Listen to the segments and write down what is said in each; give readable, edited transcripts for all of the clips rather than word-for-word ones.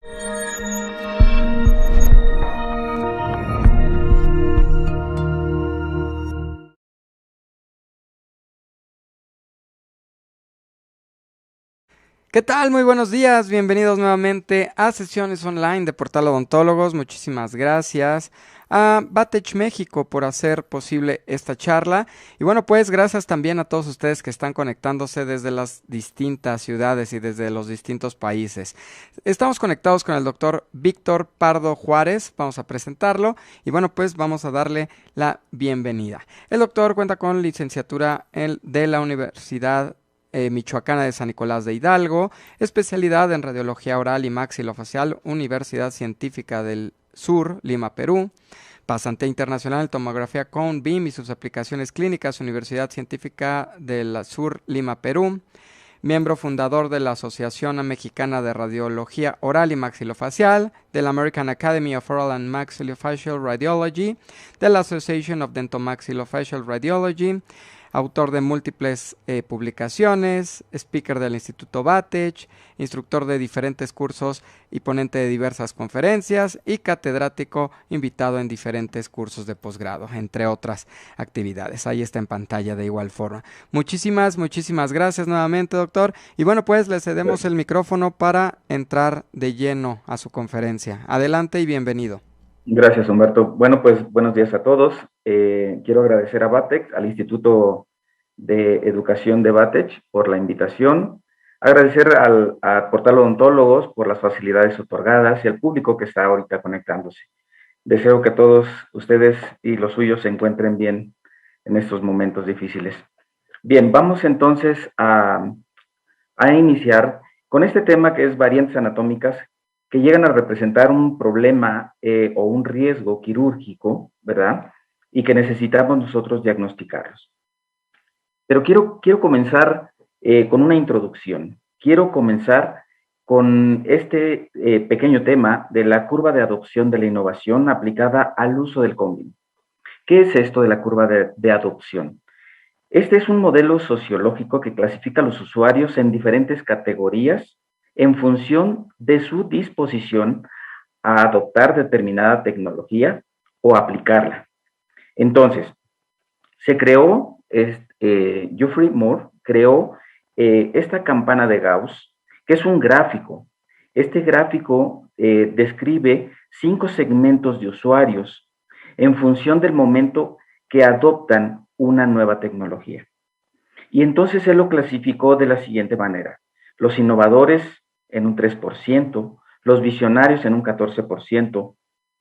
¿Qué tal? Muy buenos días, bienvenidos nuevamente a sesiones online de Portal Odontólogos. Muchísimas gracias a Batech México por hacer posible esta charla. Y bueno, pues gracias también a todos ustedes que están conectándose desde las distintas ciudades y desde los distintos países. Estamos conectados con el doctor Víctor Pardo Juárez, vamos a presentarlo y bueno, pues vamos a darle la bienvenida. El doctor cuenta con licenciatura de la Universidad Michoacana de San Nicolás de Hidalgo, especialidad en radiología oral y maxilofacial, Universidad Científica del Sur, Lima, Perú, pasante internacional en tomografía Cone Beam y sus aplicaciones clínicas, Universidad Científica del Sur, Lima, Perú, miembro fundador de la Asociación Mexicana de Radiología Oral y Maxilofacial, de la American Academy of Oral and Maxillofacial Radiology, de la Association of Dentomaxillofacial Radiology, autor de múltiples publicaciones, speaker del Instituto Batech, instructor de diferentes cursos y ponente de diversas conferencias y catedrático invitado en diferentes cursos de posgrado, entre otras actividades. Ahí está en pantalla de igual forma. Muchísimas gracias nuevamente, doctor. Y bueno, pues le cedemos el micrófono para entrar de lleno a su conferencia. Adelante y bienvenido. Gracias, Humberto. Bueno, pues buenos días a todos. Quiero agradecer a Batech, al Instituto de Educación de Batech, por la invitación. Agradecer a Portal Odontólogos por las facilidades otorgadas y al público que está ahorita conectándose. Deseo que todos ustedes y los suyos se encuentren bien en estos momentos difíciles. Bien, vamos entonces a iniciar con este tema que es variantes anatómicas que llegan a representar un problema o un riesgo quirúrgico, ¿verdad? Y que necesitamos nosotros diagnosticarlos. Pero quiero comenzar con una introducción. Quiero comenzar con este pequeño tema de la curva de adopción de la innovación aplicada al uso del Cone-Beam. ¿Qué es esto de la curva de adopción? Este es un modelo sociológico que clasifica a los usuarios en diferentes categorías en función de su disposición a adoptar determinada tecnología o aplicarla. Entonces, se creó, Geoffrey Moore creó esta campana de Gauss, que es un gráfico. Este gráfico describe 5 segmentos de usuarios en función del momento que adoptan una nueva tecnología. Y entonces él lo clasificó de la siguiente manera: los innovadores en un 3%, los visionarios en un 14%,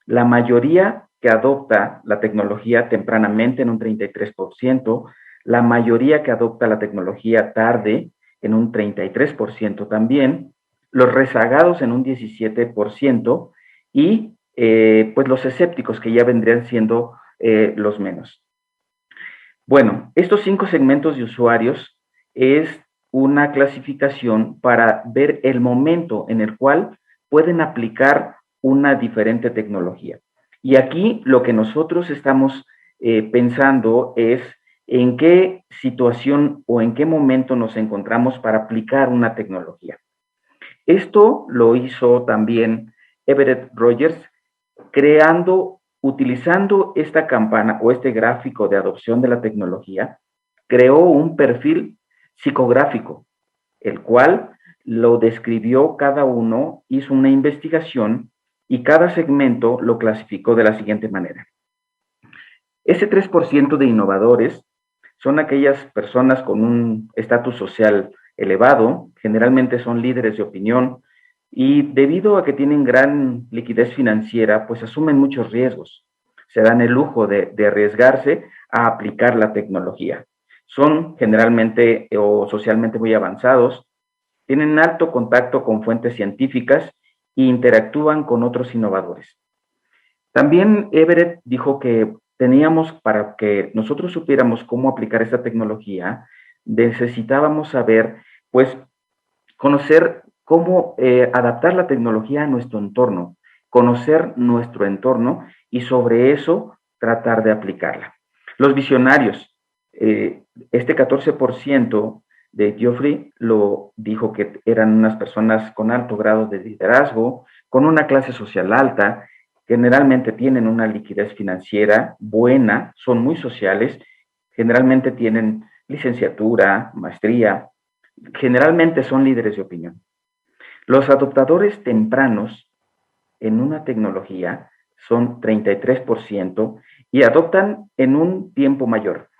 la mayoría que adopta la tecnología tempranamente en un 33%, la mayoría que adopta la tecnología tarde en un 33% también, los rezagados en un 17% y pues los escépticos, que ya vendrían siendo los menos. Bueno, estos 5 segmentos de usuarios es una clasificación para ver el momento en el cual pueden aplicar una diferente tecnología. Y aquí lo que nosotros estamos pensando es en qué situación o en qué momento nos encontramos para aplicar una tecnología. Esto lo hizo también Everett Rogers, utilizando esta campana o este gráfico de adopción de la tecnología, creó un perfil psicográfico, el cual lo describió cada uno, hizo una investigación y cada segmento lo clasificó de la siguiente manera. Ese 3% de innovadores son aquellas personas con un estatus social elevado, generalmente son líderes de opinión, y debido a que tienen gran liquidez financiera, pues asumen muchos riesgos. Se dan el lujo de arriesgarse a aplicar la tecnología. Son generalmente o socialmente muy avanzados, tienen alto contacto con fuentes científicas e interactúan con otros innovadores. También Everett dijo que teníamos, para que nosotros supiéramos cómo aplicar esta tecnología, necesitábamos saber, pues, conocer cómo adaptar la tecnología a nuestro entorno, conocer nuestro entorno y sobre eso tratar de aplicarla. Los visionarios, este 14% de Geoffrey lo dijo que eran unas personas con alto grado de liderazgo, con una clase social alta, generalmente tienen una liquidez financiera buena, son muy sociales, generalmente tienen licenciatura, maestría, generalmente son líderes de opinión. Los adoptadores tempranos en una tecnología son 33% y adoptan en un tiempo mayor.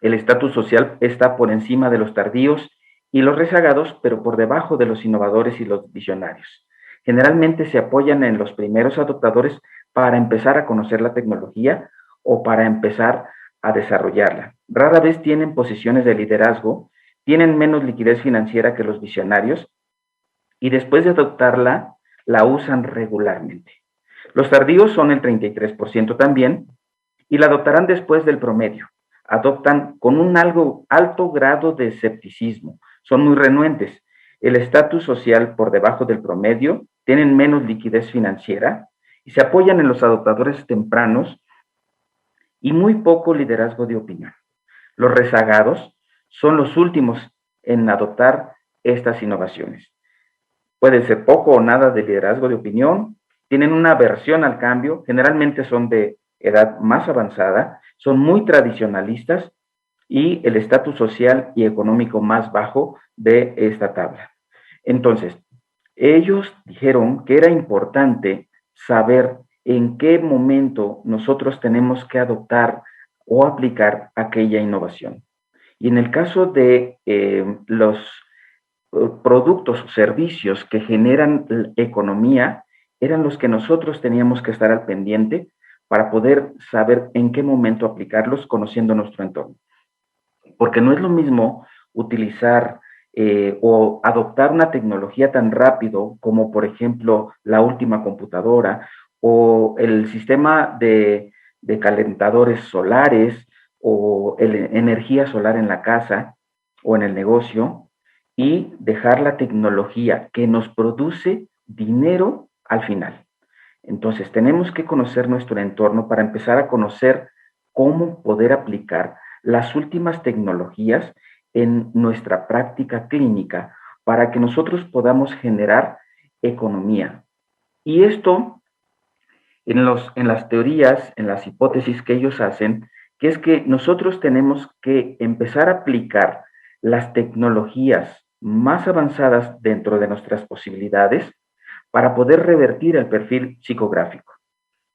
El estatus social está por encima de los tardíos y los rezagados, pero por debajo de los innovadores y los visionarios. Generalmente se apoyan en los primeros adoptadores para empezar a conocer la tecnología o para empezar a desarrollarla. Rara vez tienen posiciones de liderazgo, tienen menos liquidez financiera que los visionarios y después de adoptarla, la usan regularmente. Los tardíos son el 33% también y la adoptarán después del promedio. Adoptan con un alto grado de escepticismo, son muy renuentes. El estatus social por debajo del promedio, tienen menos liquidez financiera y se apoyan en los adoptadores tempranos y muy poco liderazgo de opinión. Los rezagados son los últimos en adoptar estas innovaciones. Puede ser poco o nada de liderazgo de opinión, tienen una aversión al cambio, generalmente son de edad más avanzada, son muy tradicionalistas y el estatus social y económico más bajo de esta tabla. Entonces, ellos dijeron que era importante saber en qué momento nosotros tenemos que adoptar o aplicar aquella innovación. Y en el caso de los productos o servicios que generan economía, eran los que nosotros teníamos que estar al pendiente para poder saber en qué momento aplicarlos conociendo nuestro entorno. Porque no es lo mismo utilizar o adoptar una tecnología tan rápido como, por ejemplo, la última computadora o el sistema de calentadores solares o energía solar en la casa o en el negocio y dejar la tecnología que nos produce dinero al final. Entonces, tenemos que conocer nuestro entorno para empezar a conocer cómo poder aplicar las últimas tecnologías en nuestra práctica clínica para que nosotros podamos generar economía. Y esto, en las teorías, en las hipótesis que ellos hacen, que es que nosotros tenemos que empezar a aplicar las tecnologías más avanzadas dentro de nuestras posibilidades para poder revertir el perfil psicográfico.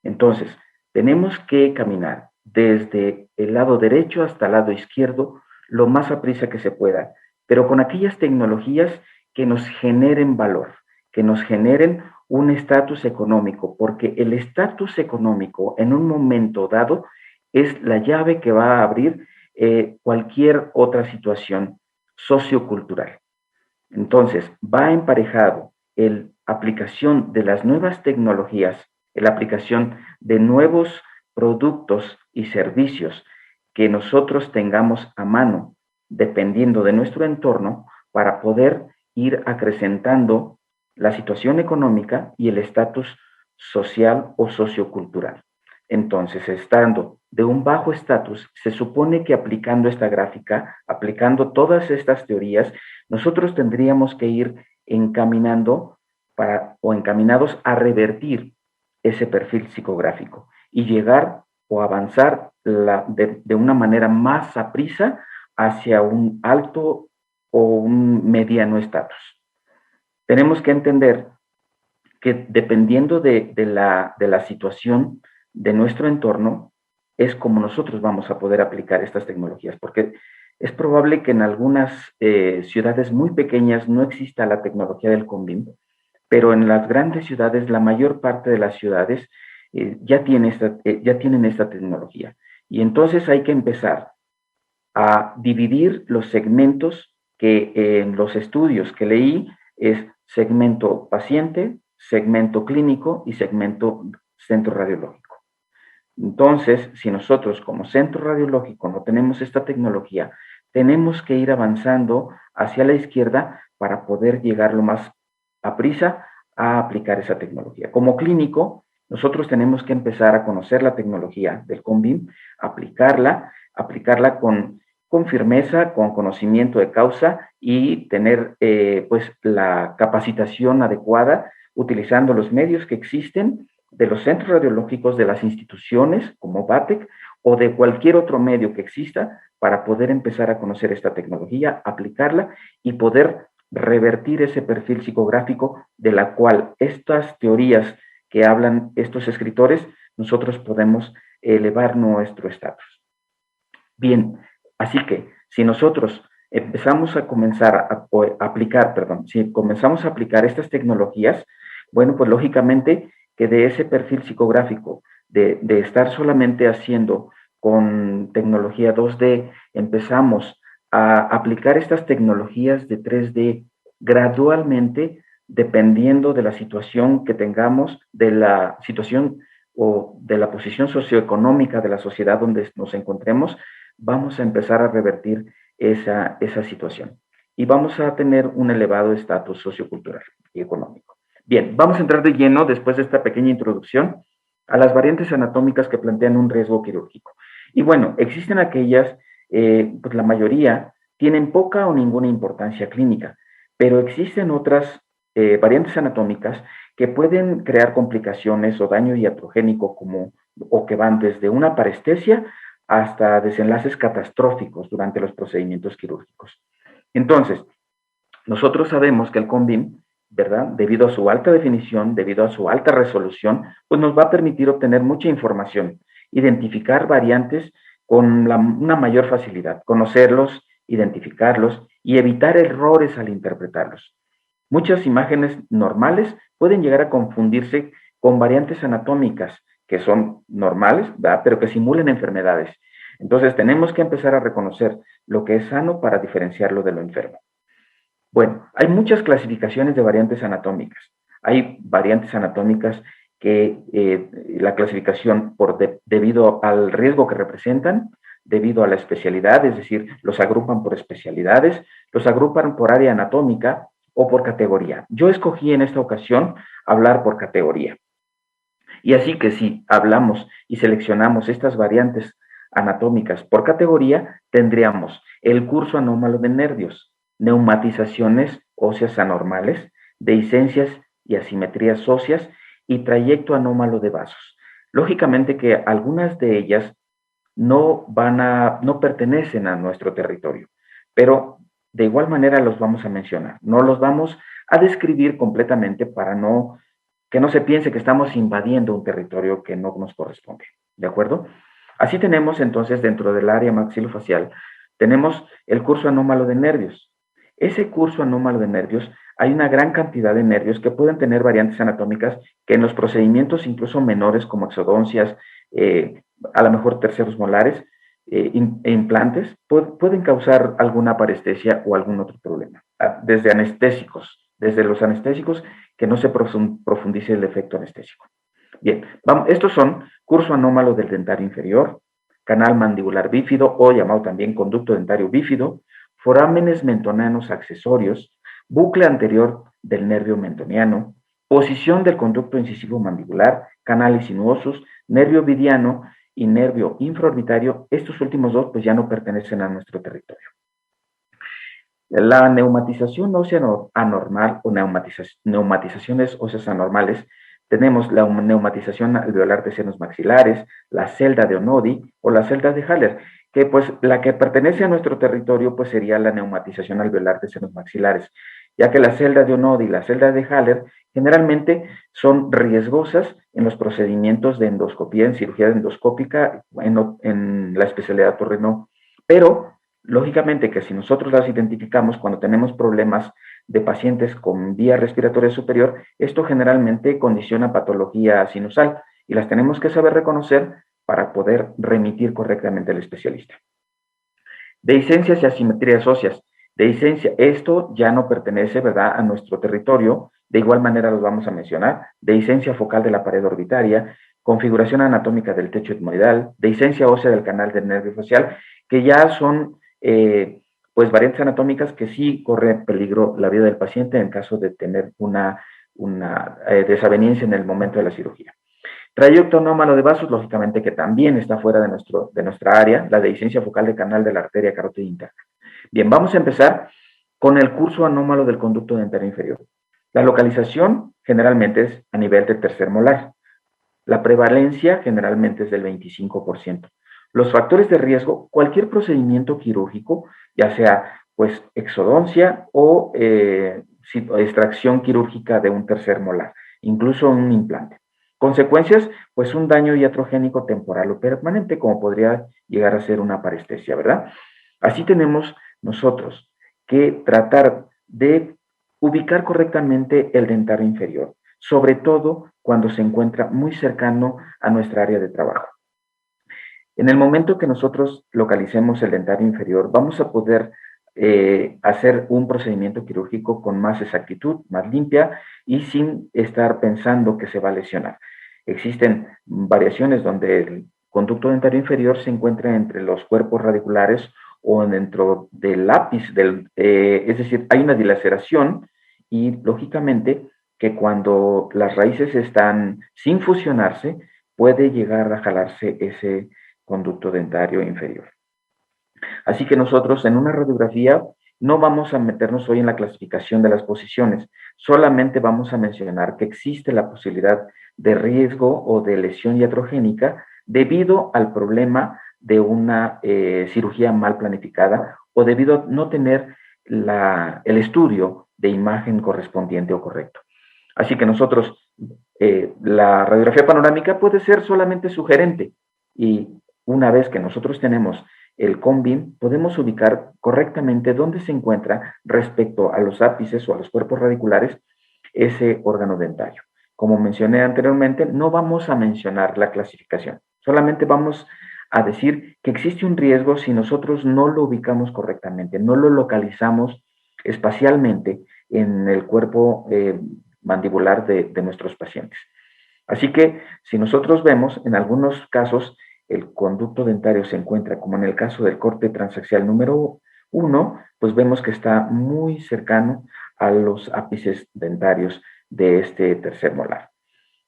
Entonces, tenemos que caminar desde el lado derecho hasta el lado izquierdo lo más aprisa que se pueda, pero con aquellas tecnologías que nos generen valor, que nos generen un estatus económico, porque el estatus económico en un momento dado es la llave que va a abrir cualquier otra situación sociocultural. Entonces, va emparejado la aplicación de las nuevas tecnologías, la aplicación de nuevos productos y servicios que nosotros tengamos a mano, dependiendo de nuestro entorno, para poder ir acrecentando la situación económica y el estatus social o sociocultural. Entonces, estando de un bajo estatus, se supone que aplicando esta gráfica, aplicando todas estas teorías, nosotros tendríamos que ir encaminando o encaminados a revertir ese perfil psicográfico y llegar o avanzar de una manera más aprisa hacia un alto o un mediano estatus. Tenemos que entender que dependiendo de la situación de nuestro entorno, es como nosotros vamos a poder aplicar estas tecnologías, porque es probable que en algunas ciudades muy pequeñas no exista la tecnología del Convim, pero en las grandes ciudades, la mayor parte de las ciudades ya tienen esta tecnología. Y entonces hay que empezar a dividir los segmentos que en los estudios que leí es segmento paciente, segmento clínico y segmento centro radiológico. Entonces, si nosotros como centro radiológico no tenemos esta tecnología, tenemos que ir avanzando hacia la izquierda para poder llegar lo más a prisa a aplicar esa tecnología. Como clínico, nosotros tenemos que empezar a conocer la tecnología del Convim, aplicarla con firmeza, con conocimiento de causa y tener pues la capacitación adecuada utilizando los medios que existen de los centros radiológicos, de las instituciones como BATEC o de cualquier otro medio que exista para poder empezar a conocer esta tecnología, aplicarla y poder revertir ese perfil psicográfico de la cual estas teorías que hablan estos escritores, nosotros podemos elevar nuestro estatus. Bien, así que si nosotros empezamos a comenzar a aplicar, si comenzamos a aplicar estas tecnologías, bueno, pues lógicamente que de ese perfil psicográfico, de estar solamente haciendo con tecnología 2D, empezamos a aplicar estas tecnologías de 3D gradualmente, dependiendo de la situación que tengamos, de la situación o de la posición socioeconómica de la sociedad donde nos encontremos, vamos a empezar a revertir esa situación y vamos a tener un elevado estatus sociocultural y económico. Bien, vamos a entrar de lleno, después de esta pequeña introducción, a las variantes anatómicas que plantean un riesgo quirúrgico. Y bueno, existen aquellas, pues la mayoría tienen poca o ninguna importancia clínica, pero existen otras variantes anatómicas que pueden crear complicaciones o daño iatrogénico o que van desde una parestesia hasta desenlaces catastróficos durante los procedimientos quirúrgicos. Entonces, nosotros sabemos que el CONVIM, ¿verdad? Debido a su alta definición, debido a su alta resolución, pues nos va a permitir obtener mucha información, identificar variantes con una mayor facilidad, conocerlos, identificarlos y evitar errores al interpretarlos. Muchas imágenes normales pueden llegar a confundirse con variantes anatómicas que son normales, ¿verdad? Pero que simulan enfermedades. Entonces tenemos que empezar a reconocer lo que es sano para diferenciarlo de lo enfermo. Bueno, hay muchas clasificaciones de variantes anatómicas. Hay variantes anatómicas que la clasificación debido al riesgo que representan, debido a la especialidad, es decir, los agrupan por especialidades, los agrupan por área anatómica o por categoría. Yo escogí en esta ocasión hablar por categoría. Y así que si hablamos y seleccionamos estas variantes anatómicas por categoría, tendríamos el curso anómalo de nervios, neumatizaciones óseas anormales, dehiscencias y asimetrías óseas y trayecto anómalo de vasos. Lógicamente que algunas de ellas no pertenecen a nuestro territorio, pero de igual manera los vamos a mencionar. No los vamos a describir completamente para que no se piense que estamos invadiendo un territorio que no nos corresponde, ¿de acuerdo? Así tenemos entonces dentro del área maxilofacial, tenemos el curso anómalo de nervios. Ese curso anómalo de nervios, hay una gran cantidad de nervios que pueden tener variantes anatómicas que en los procedimientos incluso menores como exodoncias, a lo mejor terceros molares e implantes, pueden causar alguna parestesia o algún otro problema. Desde los anestésicos que no se profundice el efecto anestésico. Bien, estos son curso anómalo del dentario inferior, canal mandibular bífido o llamado también conducto dentario bífido, forámenes mentonianos accesorios, bucle anterior del nervio mentoniano, posición del conducto incisivo mandibular, canales sinuosos, nervio vidiano y nervio infraorbitario. Estos últimos dos pues ya no pertenecen a nuestro territorio. La neumatización ósea anormal o neumatizaciones óseas anormales, tenemos la neumatización alveolar de senos maxilares, la celda de Onodi o la celda de Haller, que pues la que pertenece a nuestro territorio pues sería la neumatización alveolar de senos maxilares, ya que la celda de Onodi y la celda de Haller generalmente son riesgosas en los procedimientos de endoscopía, en cirugía endoscópica, en la especialidad torreno, pero lógicamente que si nosotros las identificamos cuando tenemos problemas de pacientes con vía respiratoria superior, esto generalmente condiciona patología sinusal y las tenemos que saber reconocer para poder remitir correctamente al especialista. Dehiscencias y asimetrías óseas. Dehiscencia, esto ya no pertenece, ¿verdad?, a nuestro territorio. De igual manera los vamos a mencionar. Dehiscencia focal de la pared orbitaria, configuración anatómica del techo etmoidal, dehiscencia ósea del canal del nervio facial, que ya son pues variantes anatómicas que sí corre peligro la vida del paciente en caso de tener una desaveniencia en el momento de la cirugía. Trayecto anómalo de vasos, lógicamente que también está fuera de nuestra área, la dehiscencia focal de canal de la arteria carótida interna. Bien, vamos a empezar con el curso anómalo del conducto dentario inferior. La localización generalmente es a nivel de tercer molar. La prevalencia generalmente es del 25%. Los factores de riesgo, cualquier procedimiento quirúrgico, ya sea pues exodoncia o extracción quirúrgica de un tercer molar, incluso un implante. Consecuencias, pues un daño iatrogénico temporal o permanente, como podría llegar a ser una parestesia, ¿verdad? Así tenemos nosotros que tratar de ubicar correctamente el dentario inferior, sobre todo cuando se encuentra muy cercano a nuestra área de trabajo. En el momento que nosotros localicemos el dentario inferior, vamos a poder hacer un procedimiento quirúrgico con más exactitud, más limpia y sin estar pensando que se va a lesionar. Existen variaciones donde el conducto dentario inferior se encuentra entre los cuerpos radiculares o dentro del lápiz, es decir, hay una dilaceración y lógicamente que cuando las raíces están sin fusionarse, puede llegar a jalarse ese conducto dentario inferior. Así que nosotros en una radiografía no vamos a meternos hoy en la clasificación de las posiciones, solamente vamos a mencionar que existe la posibilidad de riesgo o de lesión iatrogénica debido al problema de una cirugía mal planificada o debido a no tener el estudio de imagen correspondiente o correcto. Así que nosotros, la radiografía panorámica puede ser solamente sugerente y una vez que nosotros tenemos el CONBIN, podemos ubicar correctamente dónde se encuentra respecto a los ápices o a los cuerpos radiculares ese órgano dentario. Como mencioné anteriormente, no vamos a mencionar la clasificación, solamente vamos a decir que existe un riesgo si nosotros no lo ubicamos correctamente, no lo localizamos espacialmente en el cuerpo mandibular de nuestros pacientes. Así que si nosotros vemos, en algunos casos, el conducto dentario se encuentra, como en el caso del corte transaxial número 1, pues vemos que está muy cercano a los ápices dentarios de este tercer molar.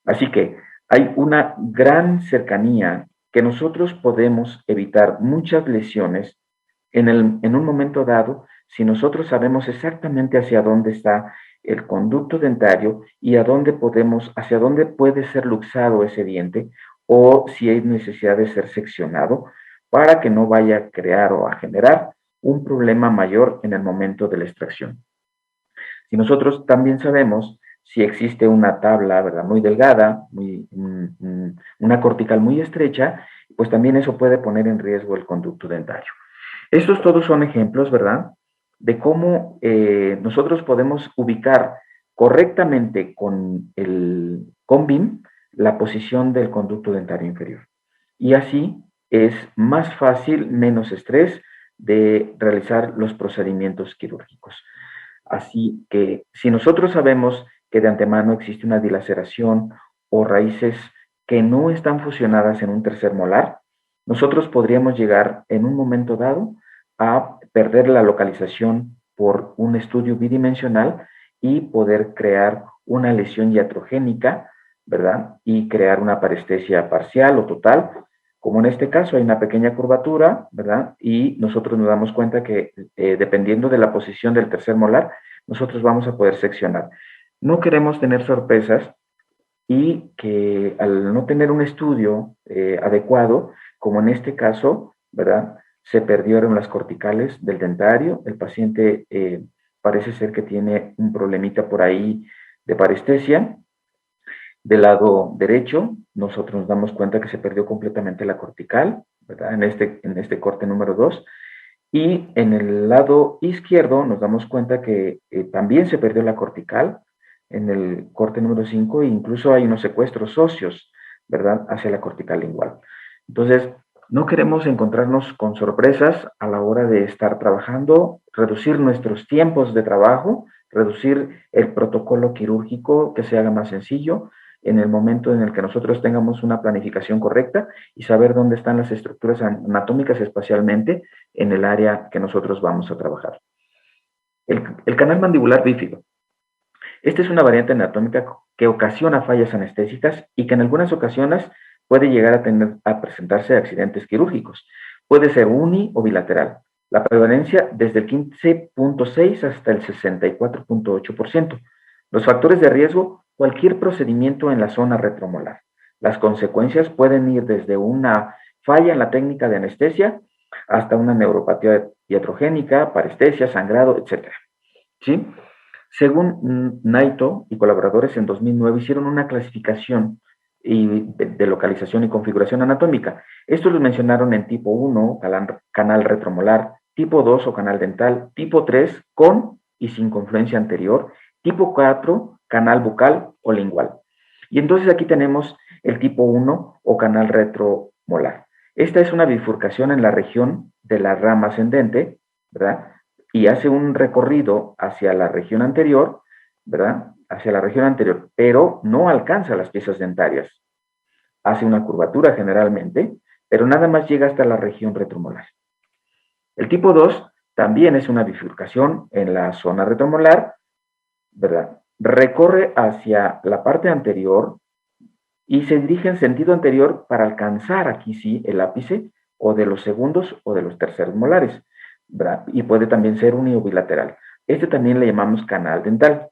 Así que hay una gran cercanía que nosotros podemos evitar muchas lesiones en un momento dado si nosotros sabemos exactamente hacia dónde está el conducto dentario y hacia dónde puede ser luxado ese diente o si hay necesidad de ser seccionado para que no vaya a crear o a generar un problema mayor en el momento de la extracción. Si nosotros también sabemos si existe una tabla, ¿verdad?, muy delgada, una cortical muy estrecha, pues también eso puede poner en riesgo el conducto dentario. Estos todos son ejemplos, ¿verdad?, de cómo nosotros podemos ubicar correctamente con el CONBIN la posición del conducto dentario inferior. Y así es más fácil, menos estrés de realizar los procedimientos quirúrgicos. Así que si nosotros sabemos que de antemano existe una dilaceración o raíces que no están fusionadas en un tercer molar, nosotros podríamos llegar en un momento dado a perder la localización por un estudio bidimensional y poder crear una lesión iatrogénica, ¿verdad? Y crear una parestesia parcial o total, como en este caso hay una pequeña curvatura, ¿verdad? Y nosotros nos damos cuenta que dependiendo de la posición del tercer molar, nosotros vamos a poder seccionar. No queremos tener sorpresas y que al no tener un estudio adecuado, como en este caso, ¿verdad?, se perdieron las corticales del dentario, el paciente parece ser que tiene un problemita por ahí de parestesia. Del lado derecho, nosotros nos damos cuenta que se perdió completamente la cortical, ¿verdad?, en este corte número 2. Y en el lado izquierdo nos damos cuenta que también se perdió la cortical en el corte número 5 e incluso hay unos secuestros óseos, ¿verdad?, hacia la cortical lingual. Entonces, no queremos encontrarnos con sorpresas a la hora de estar trabajando, reducir nuestros tiempos de trabajo, reducir el protocolo quirúrgico, que se haga más sencillo en el momento en el que nosotros tengamos una planificación correcta y saber dónde están las estructuras anatómicas espacialmente en el área que nosotros vamos a trabajar. El canal mandibular bífido. Esta es una variante anatómica que ocasiona fallas anestésicas y que en algunas ocasiones puede llegar a presentarse accidentes quirúrgicos. Puede ser uni o bilateral. La prevalencia desde el 15.6 hasta el 64.8%. Los factores de riesgo, cualquier procedimiento en la zona retromolar. Las consecuencias pueden ir desde una falla en la técnica de anestesia hasta una neuropatía iatrogénica, parestesia, sangrado, etc. ¿Sí? Según Naito y colaboradores en 2009 hicieron una clasificación de localización y configuración anatómica. Estos los mencionaron en tipo 1, canal retromolar, tipo 2 o canal dental, tipo 3 con y sin confluencia anterior, tipo 4, canal bucal o lingual. Y entonces aquí tenemos el tipo 1 o canal retromolar. Esta es una bifurcación en la región de la rama ascendente, ¿verdad? Y hace un recorrido hacia la región anterior, ¿verdad? Hacia la región anterior, pero no alcanza las piezas dentarias. Hace una curvatura generalmente, pero nada más llega hasta la región retromolar. El tipo 2 también es una bifurcación en la zona retromolar, ¿verdad? Recorre hacia la parte anterior y se dirige en sentido anterior para alcanzar aquí sí el ápice o de los segundos o de los terceros molares, ¿verdad? Y puede también ser unibilateral. Este también le llamamos canal dental.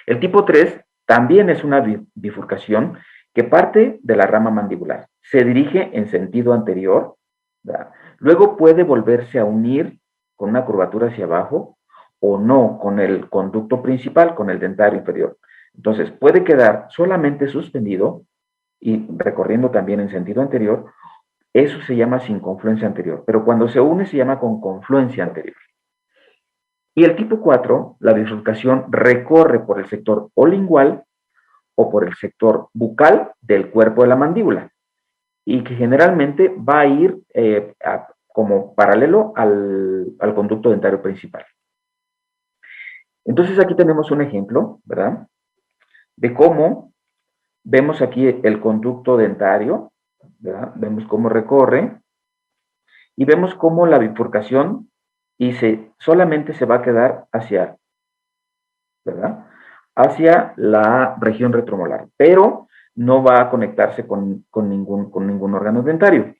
El tipo 3 también es una bifurcación que parte de la rama mandibular, se dirige en sentido anterior, ¿verdad? Luego puede volverse a unir con una curvatura hacia abajo o no con el conducto principal, con el dentario inferior. Entonces puede quedar solamente suspendido y recorriendo también en sentido anterior. Eso se llama sin confluencia anterior, pero cuando se une se llama con confluencia anterior. Y el tipo 4, la bifurcación recorre por el sector o lingual o por el sector bucal del cuerpo de la mandíbula y que generalmente va a ir como paralelo al conducto dentario principal. Entonces aquí tenemos un ejemplo, ¿verdad? De cómo vemos aquí el conducto dentario, ¿verdad? Vemos cómo recorre y vemos cómo la bifurcación y solamente se va a quedar hacia, ¿verdad? Hacia la región retromolar, pero no va a conectarse con ningún órgano dentario.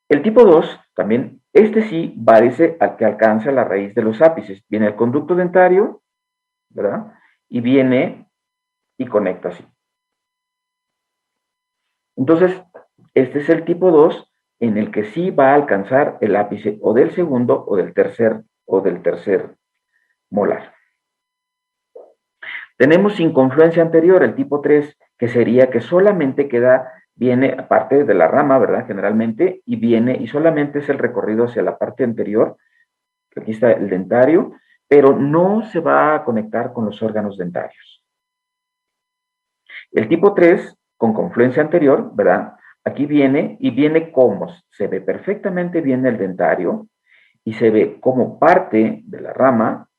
El tipo 2 también, este sí parece al que alcanza la raíz de los ápices. Viene el conducto dentario, ¿verdad? Y viene y conecta así. Entonces, este es el tipo 2 en el que sí va a alcanzar el ápice o del segundo o del tercer molar. Tenemos sin confluencia anterior el tipo 3, que sería que solamente viene aparte de la rama, ¿verdad? Generalmente, y viene y solamente es el recorrido hacia la parte anterior. Aquí está el dentario, pero no se va a conectar con los órganos dentarios. El tipo 3, con confluencia anterior, ¿verdad? Aquí viene y viene como se ve perfectamente bien el dentario y se ve como parte de la rama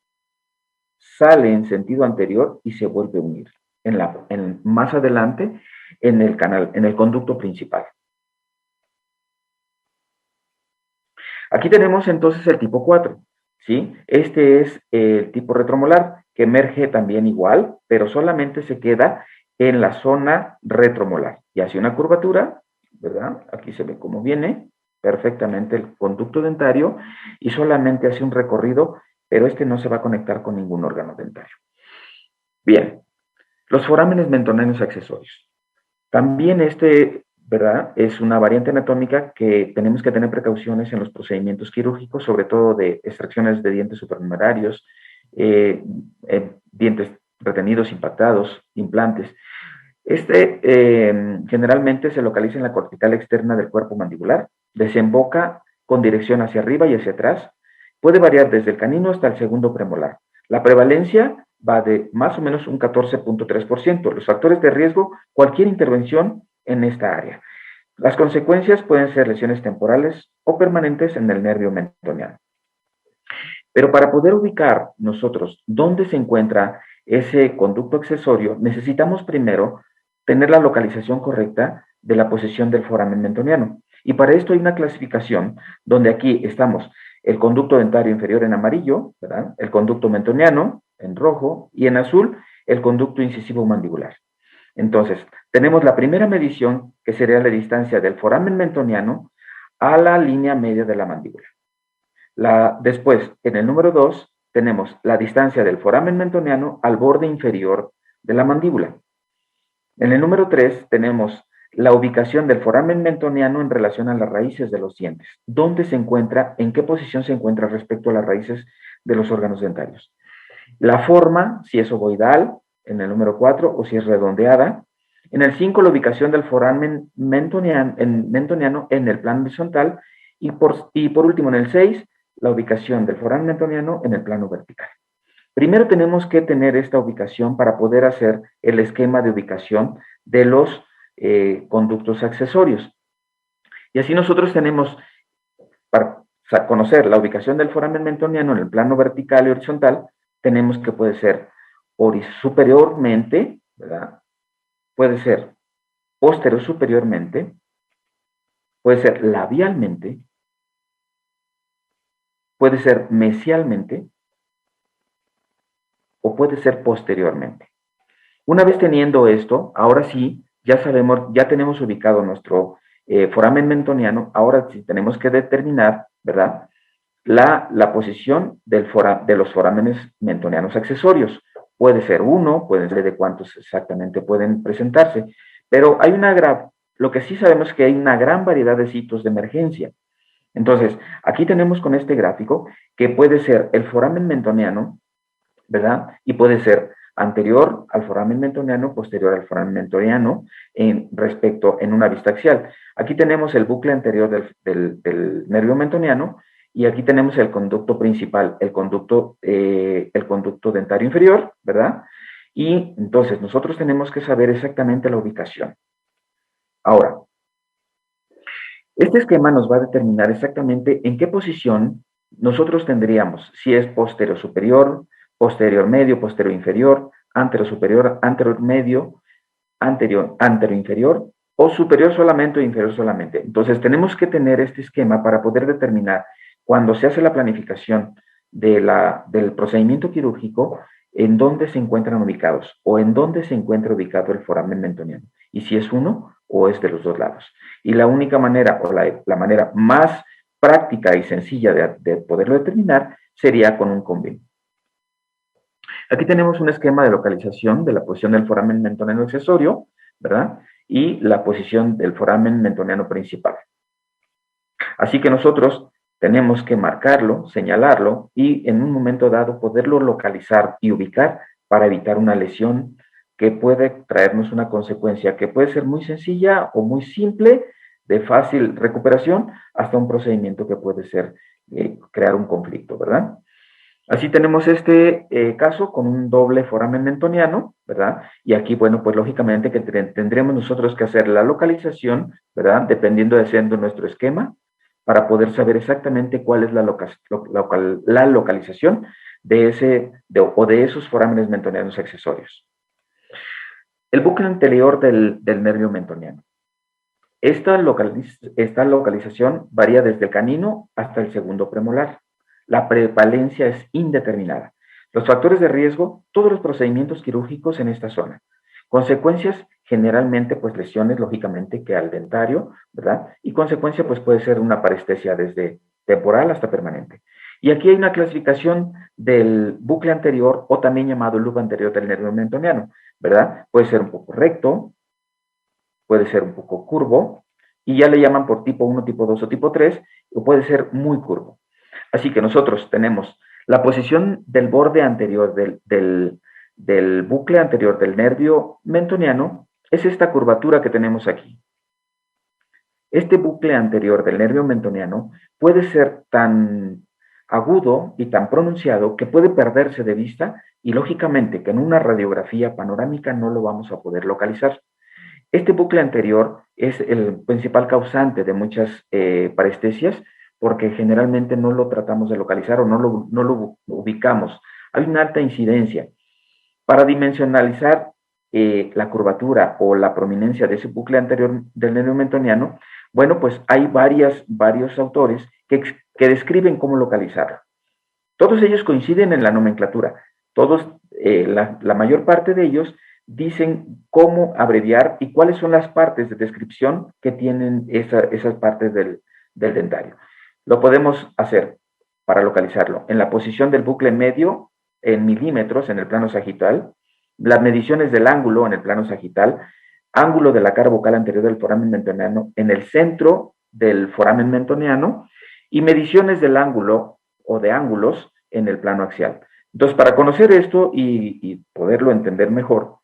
sale en sentido anterior y se vuelve a unir más adelante en el canal, en el conducto principal. Aquí tenemos entonces el tipo 4, ¿sí? Este es el tipo retromolar, que emerge también igual, pero solamente se queda en la zona retromolar y hace una curvatura, ¿verdad? Aquí se ve cómo viene perfectamente el conducto dentario y solamente hace un recorrido, pero este no se va a conectar con ningún órgano dentario. Bien, los forámenes mentonéneos accesorios. También ¿verdad? Es una variante anatómica que tenemos que tener precauciones en los procedimientos quirúrgicos, sobre todo de extracciones de dientes supernumerarios, dientes retenidos, impactados, implantes. Generalmente se localiza en la cortical externa del cuerpo mandibular, desemboca con dirección hacia arriba y hacia atrás, puede variar desde el canino hasta el segundo premolar. La prevalencia va de más o menos un 14.3%. Los factores de riesgo, cualquier intervención en esta área. Las consecuencias pueden ser lesiones temporales o permanentes en el nervio mentoniano. Pero para poder ubicar nosotros dónde se encuentra ese conducto accesorio, necesitamos primero tener la localización correcta de la posición del foramen mentoniano. Y para esto hay una clasificación donde aquí estamos el conducto dentario inferior en amarillo, ¿verdad? El conducto mentoniano en rojo y en azul el conducto incisivo mandibular. Entonces, tenemos la primera medición que sería la distancia del foramen mentoniano a la línea media de la mandíbula. Después, en el número 2, tenemos la distancia del foramen mentoniano al borde inferior de la mandíbula. En el número 3 tenemos la ubicación del foramen mentoniano en relación a las raíces de los dientes. ¿Dónde se encuentra? ¿En qué posición se encuentra respecto a las raíces de los órganos dentarios? La forma, si es ovoidal, en el número 4, o si es redondeada. En el 5, la ubicación del foramen mentoniano en el plano horizontal. Y por último, en el 6, la ubicación del foramen mentoniano en el plano vertical. Primero tenemos que tener esta ubicación para poder hacer el esquema de ubicación de los conductos accesorios. Y así nosotros tenemos, para conocer la ubicación del foramen mentoniano en el plano vertical y horizontal, tenemos que puede ser superiormente, ¿verdad? Puede ser posterior superiormente, puede ser labialmente, puede ser mesialmente, o puede ser posteriormente. Una vez teniendo esto, ahora sí, ya sabemos, ya tenemos ubicado nuestro foramen mentoniano, ahora sí tenemos que determinar, ¿verdad?, la posición de los forámenes mentonianos accesorios. Puede ser uno, puede ser de cuántos exactamente pueden presentarse, pero lo que sí sabemos es que hay una gran variedad de sitios de emergencia. Entonces, aquí tenemos con este gráfico que puede ser el foramen mentoniano, ¿verdad? Y puede ser anterior al foramen mentoniano, posterior al foramen mentoniano, en una vista axial. Aquí tenemos el bucle anterior del nervio mentoniano y aquí tenemos el conducto principal, el conducto dentario inferior, ¿verdad? Y entonces nosotros tenemos que saber exactamente la ubicación. Ahora, este esquema nos va a determinar exactamente en qué posición nosotros tendríamos, si es posterior superior, posterior medio, posterior inferior, antero superior, anterior medio, anterior inferior, o superior solamente o inferior solamente. Entonces tenemos que tener este esquema para poder determinar cuando se hace la planificación del procedimiento quirúrgico, en dónde se encuentran ubicados o en dónde se encuentra ubicado el foramen mentoniano. Y si es uno o es de los dos lados. Y la única manera o la manera más práctica y sencilla de poderlo determinar sería con un combin. Aquí tenemos un esquema de localización de la posición del foramen mentoniano accesorio, ¿verdad? Y la posición del foramen mentoniano principal. Así que nosotros tenemos que marcarlo, señalarlo y en un momento dado poderlo localizar y ubicar para evitar una lesión que puede traernos una consecuencia que puede ser muy sencilla o muy simple, de fácil recuperación, hasta un procedimiento que puede ser crear un conflicto, ¿verdad? Así tenemos este caso con un doble foramen mentoniano, ¿verdad? Y aquí, bueno, pues lógicamente que tendremos nosotros que hacer la localización, ¿verdad? Dependiendo de siendo nuestro esquema, para poder saber exactamente cuál es la localización de esos forámenes mentonianos accesorios. El bucle anterior del nervio mentoniano. Esta localización varía desde el canino hasta el segundo premolar. La prevalencia es indeterminada. Los factores de riesgo, todos los procedimientos quirúrgicos en esta zona. Consecuencias, generalmente, pues lesiones, lógicamente, que al dentario, ¿verdad? Y consecuencia, pues puede ser una parestesia desde temporal hasta permanente. Y aquí hay una clasificación del bucle anterior, o también llamado loop anterior del nervio mentoniano, ¿verdad? Puede ser un poco recto, puede ser un poco curvo, y ya le llaman por tipo 1, tipo 2 o tipo 3, o puede ser muy curvo. Así que nosotros tenemos la posición del borde anterior del bucle anterior del nervio mentoniano, es esta curvatura que tenemos aquí. Este bucle anterior del nervio mentoniano puede ser tan agudo y tan pronunciado que puede perderse de vista y lógicamente que en una radiografía panorámica no lo vamos a poder localizar. Este bucle anterior es el principal causante de muchas parestesias porque generalmente no lo tratamos de localizar o no lo ubicamos. Hay una alta incidencia. Para dimensionalizar la curvatura o la prominencia de ese bucle anterior del nervio mentoniano, bueno, pues hay varios autores que describen cómo localizarlo. Todos ellos coinciden en la nomenclatura. La mayor parte de ellos dicen cómo abreviar y cuáles son las partes de descripción que tienen esas partes del dentario. Lo podemos hacer para localizarlo. En la posición del bucle medio, en milímetros, en el plano sagital, las mediciones del ángulo en el plano sagital, ángulo de la cara vocal anterior del foramen mentoniano en el centro del foramen mentoniano y mediciones del ángulo o de ángulos en el plano axial. Entonces, para conocer esto y poderlo entender mejor,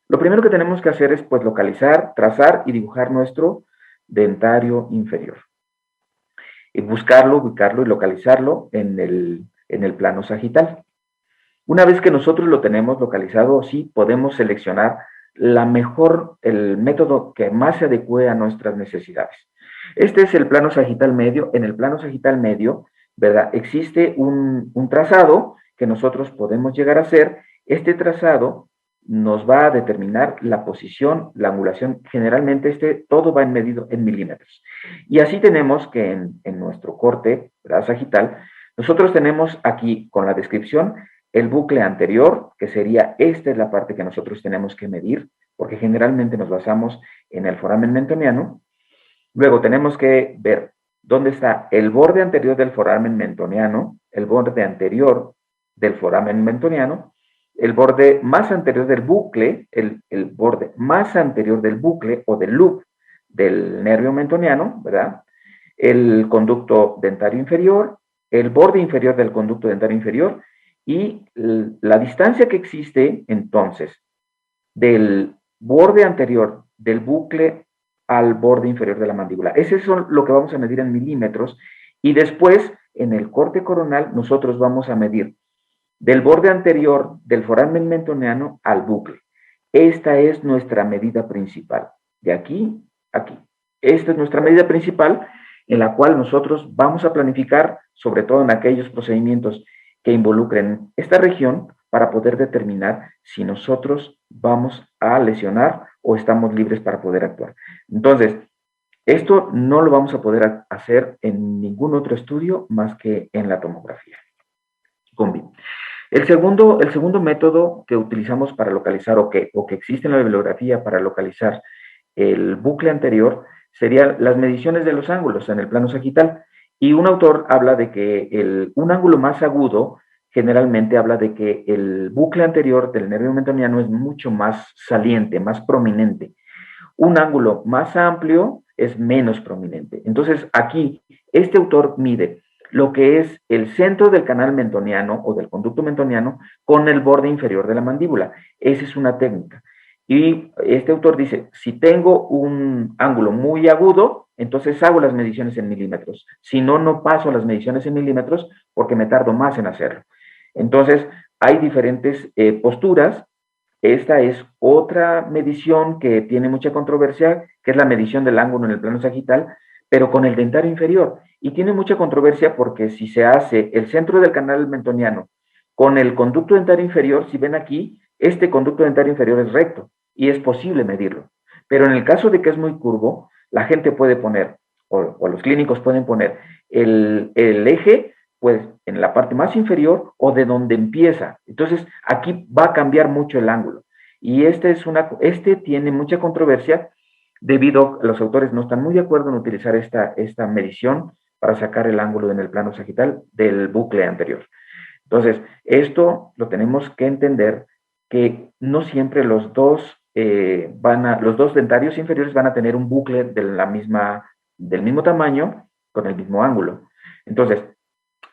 lo primero que tenemos que hacer es pues localizar, trazar y dibujar nuestro dentario inferior. Y buscarlo, ubicarlo y localizarlo en el plano sagital. Una vez que nosotros lo tenemos localizado, sí podemos seleccionar el método que más se adecue a nuestras necesidades. Este es el plano sagital medio. En el plano sagital medio, ¿verdad? Existe un trazado que nosotros podemos llegar a hacer. Este trazado nos va a determinar la posición, la angulación. Generalmente todo va medido en milímetros. Y así tenemos que en nuestro corte, ¿verdad? Sagital, nosotros tenemos aquí con la descripción el bucle anterior, que sería esta es la parte que nosotros tenemos que medir, porque generalmente nos basamos en el foramen mentoniano. Luego tenemos que ver dónde está el borde anterior del foramen mentoniano, el borde anterior del foramen mentoniano, el borde más anterior del bucle, el borde más anterior del bucle o del loop del nervio mentoniano, ¿verdad? El conducto dentario inferior, el borde inferior del conducto dentario inferior y la distancia que existe entonces del borde anterior del bucle al borde inferior de la mandíbula. Ese es lo que vamos a medir en milímetros y después en el corte coronal nosotros vamos a medir del borde anterior del foramen mentoniano al bucle. Esta es nuestra medida principal, de aquí a aquí. Esta es nuestra medida principal en la cual nosotros vamos a planificar, sobre todo en aquellos procedimientos que involucren esta región, para poder determinar si nosotros vamos a lesionar o estamos libres para poder actuar. Entonces, esto no lo vamos a poder hacer en ningún otro estudio más que en la tomografía. Combi. El segundo método que utilizamos para localizar o que existe en la bibliografía para localizar el bucle anterior serían las mediciones de los ángulos en el plano sagital. Y un autor habla de que un ángulo más agudo generalmente habla de que el bucle anterior del nervio mentoniano es mucho más saliente, más prominente. Un ángulo más amplio es menos prominente. Entonces, aquí, este autor mide lo que es el centro del canal mentoniano o del conducto mentoniano con el borde inferior de la mandíbula. Esa es una técnica. Y este autor dice, si tengo un ángulo muy agudo, entonces hago las mediciones en milímetros. Si no, no paso las mediciones en milímetros porque me tardo más en hacerlo. Entonces, hay diferentes posturas. Esta es otra medición que tiene mucha controversia, que es la medición del ángulo en el plano sagital, pero con el dentario inferior. Y tiene mucha controversia porque si se hace el centro del canal mentoniano con el conducto dentario inferior, si ven aquí, este conducto dentario inferior es recto y es posible medirlo. Pero en el caso de que es muy curvo, la gente puede poner, o los clínicos pueden poner el eje pues en la parte más inferior o de donde empieza. Entonces, aquí va a cambiar mucho el ángulo. Y este tiene mucha controversia debido a que los autores no están muy de acuerdo en utilizar esta medición para sacar el ángulo en el plano sagital del bucle anterior. Entonces, esto lo tenemos que entender que no siempre los dos dentarios inferiores van a tener un bucle del mismo tamaño con el mismo ángulo. Entonces,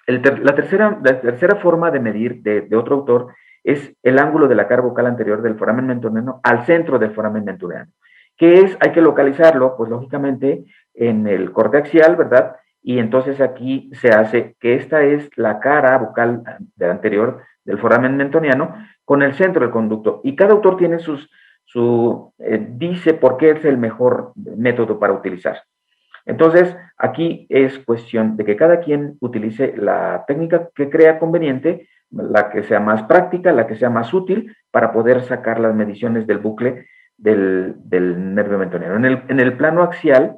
la tercera forma de medir de otro autor es el ángulo de la cara vocal anterior del foramen mentoniano al centro del foramen mentoniano. Hay que localizarlo, pues lógicamente, en el corte axial, ¿verdad? Y entonces aquí se hace que esta es la cara vocal anterior del foramen mentoniano con el centro del conducto. Y cada autor tiene dice por qué es el mejor método para utilizar. Entonces, aquí es cuestión de que cada quien utilice la técnica que crea conveniente, la que sea más práctica, la que sea más útil para poder sacar las mediciones del bucle del nervio mentoniano. En el plano axial,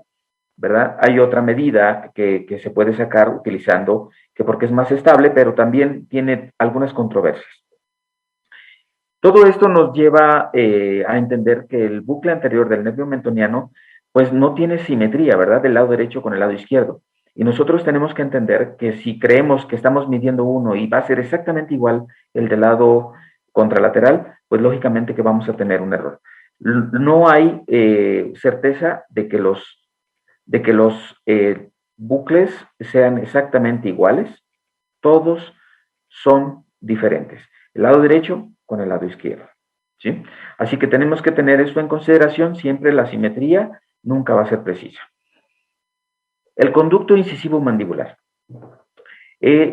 ¿verdad? Hay otra medida que se puede sacar utilizando, que porque es más estable, pero también tiene algunas controversias. Todo esto nos lleva a entender que el bucle anterior del nervio mentoniano pues no tiene simetría, ¿verdad? Del lado derecho con el lado izquierdo. Y nosotros tenemos que entender que si creemos que estamos midiendo uno y va a ser exactamente igual el del lado contralateral, pues lógicamente que vamos a tener un error. No hay certeza de que los bucles sean exactamente iguales, todos son diferentes. El lado derecho con el lado izquierdo. ¿Sí? Así que tenemos que tener esto en consideración, siempre la simetría nunca va a ser precisa. El conducto incisivo mandibular.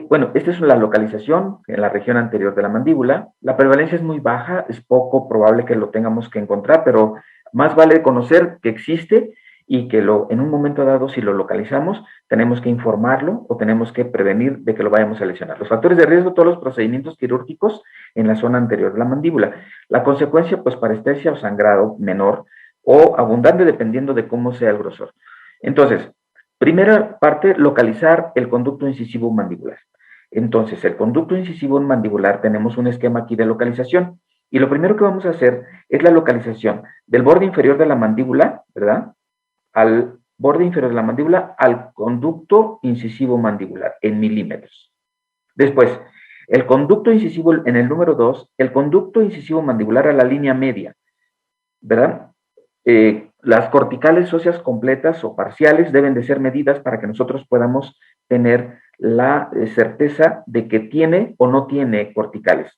Bueno, esta es la localización en la región anterior de la mandíbula. La prevalencia es muy baja, es poco probable que lo tengamos que encontrar, pero más vale conocer que existe y que en un momento dado, si lo localizamos, tenemos que informarlo o tenemos que prevenir de que lo vayamos a lesionar. Los factores de riesgo, todos los procedimientos quirúrgicos en la zona anterior de la mandíbula. La consecuencia, pues parestesia o sangrado menor o abundante dependiendo de cómo sea el grosor. Entonces, primera parte, localizar el conducto incisivo mandibular. Entonces, el conducto incisivo mandibular, tenemos un esquema aquí de localización. Y lo primero que vamos a hacer es la localización del borde inferior de la mandíbula, ¿verdad? Al borde inferior de la mandíbula, al conducto incisivo mandibular, en milímetros. Después, el conducto incisivo, en el número 2, el conducto incisivo mandibular a la línea media, ¿verdad? Las corticales óseas completas o parciales deben de ser medidas para que nosotros podamos tener la certeza de que tiene o no tiene corticales.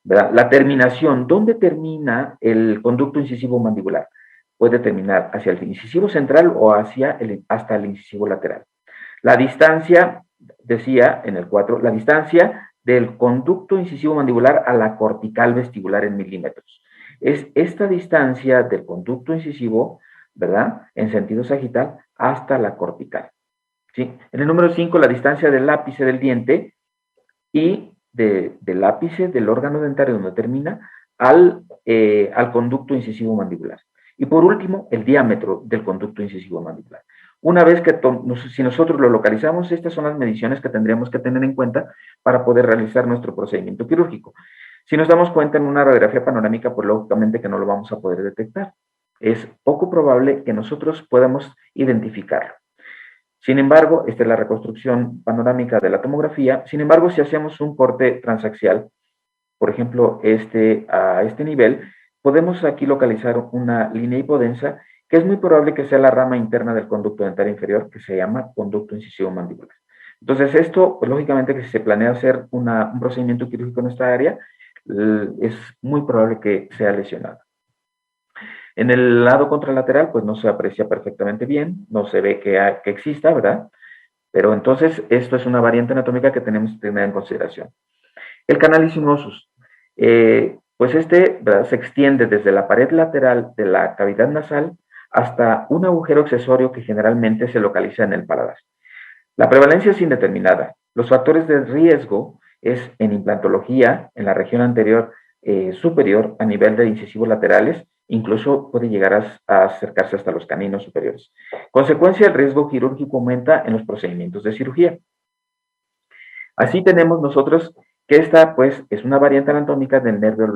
¿Verdad? La terminación, ¿dónde termina el conducto incisivo mandibular? Puede terminar hacia el incisivo central o hasta el incisivo lateral. La distancia, decía en el 4, la distancia del conducto incisivo mandibular a la cortical vestibular en milímetros. Es esta distancia del conducto incisivo, ¿verdad? En sentido sagital hasta la cortical. ¿Sí? En el número 5, la distancia del ápice del diente y del ápice del órgano dentario donde termina al conducto incisivo mandibular. Y por último, el diámetro del conducto incisivo mandibular. Una vez que si nosotros lo localizamos, estas son las mediciones que tendríamos que tener en cuenta para poder realizar nuestro procedimiento quirúrgico. Si nos damos cuenta en una radiografía panorámica, pues lógicamente que no lo vamos a poder detectar. Es poco probable que nosotros podamos identificarlo. Sin embargo, esta es la reconstrucción panorámica de la tomografía. Sin embargo, si hacemos un corte transaxial, por ejemplo, a este nivel, podemos aquí localizar una línea hipodensa que es muy probable que sea la rama interna del conducto dentario inferior, que se llama conducto incisivo mandibular. Entonces, esto, pues, lógicamente, que si se planea hacer un procedimiento quirúrgico en esta área, es muy probable que sea lesionado. En el lado contralateral, pues no se aprecia perfectamente bien, no se ve que exista, ¿verdad? Pero entonces, esto es una variante anatómica que tenemos que tener en consideración. El canal sinuosus, pues ¿verdad? Se extiende desde la pared lateral de la cavidad nasal hasta un agujero accesorio que generalmente se localiza en el paladar. La prevalencia es indeterminada. Los factores de riesgo es en implantología, en la región anterior superior, a nivel de incisivos laterales, incluso puede llegar a acercarse hasta los caninos superiores. Consecuencia, el riesgo quirúrgico aumenta en los procedimientos de cirugía. Así tenemos nosotros que esta, pues, es una variante anatómica del nervio